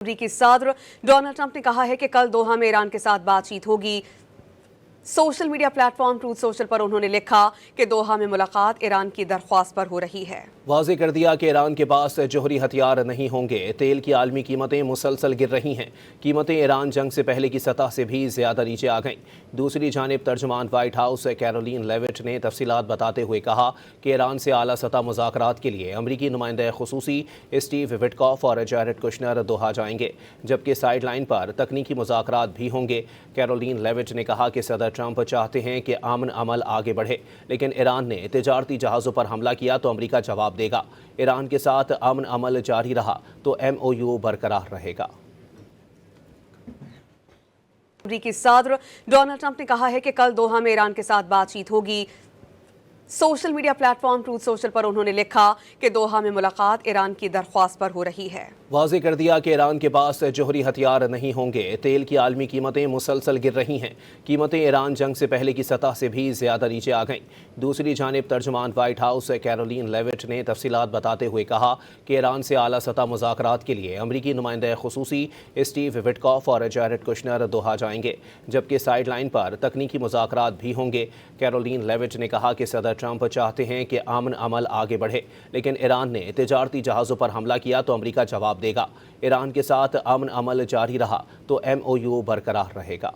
अमरीकी सदर Donald Trump ने कहा है कि कल दोहा में ईरान के साथ बातचीत होगी। Social media platform truth social पर उन्होंने लिखा कि दोहा में मुलाकात ईरान की दरख्वास्त पर हो रही है। वाज़ेह कर दिया कि ईरान के पास जौहरी हथियार नहीं होंगे। तेल की आलमी कीमतें मुसलसल गिर रही हैं। कीमतें ईरान जंग से पहले की सतह से भी ज़्यादा नीचे आ गईं। दूसरी जानिब तर्जुमान व्हाइट हाउस कैरोलिन लेविट ने तफसीलात बताते हुए कहा कि ईरान से आला सतह मुज़ाकरात के लिए अमरीकी नुमाइंदा खुसूसी स्टीव विटकॉफ और जैरेड कुशनर दोहा जाएंगे, जबकि साइड लाइन पर तकनीकी मुज़ाकरात भी होंगे। कैरोलिन लेविट ने कहा कि सदर ट्रंप चाहते हैं कि अमन अमल आगे बढ़े, लेकिन ईरान ने तिजारती जहाज़ों पर हमला किया तो अमरीका जवाब देगा। ईरान के साथ अमन अमल जारी रहा तो MOU बरकरार रहेगा। अमरीकी सदर डोनाल्ड ट्रंप ने कहा है कि कल दोहा में ईरान के साथ बातचीत होगी। Social media platform truth social पर उन्होंने लिखा कि दोहा में मुलाकात ईरान की दरख्वास्त पर हो रही है। वाज़ेह कर दिया कि ईरान के पास जौहरी हथियार नहीं होंगे। तेल की आलमी कीमतें मुसलसल गिर रही हैं। कीमतें ईरान जंग से पहले की सतह से भी ज़्यादा नीचे आ गईं। दूसरी जानिब तर्जुमान व्हाइट हाउस कैरोलिन लेविट ने तफसीलात बताते हुए कहा कि ईरान से आला सतह मुज़ाकरात के लिए अमरीकी नुमाइंदा खुसूसी स्टीव विटकॉफ और जैरेड कुशनर दोहा जाएंगे, जबकि साइड लाइन पर तकनीकी मुज़ाकरात भी होंगे। कैरोलिन लेविट ने कहा कि सदर ट्रंप चाहते हैं कि अमन अमल आगे बढ़े, लेकिन ईरान ने तिजारती जहाज़ों पर हमला किया तो अमरीका जवाब देगा। ईरान के साथ अमन अमल जारी रहा तो MOU बरकरार रहेगा।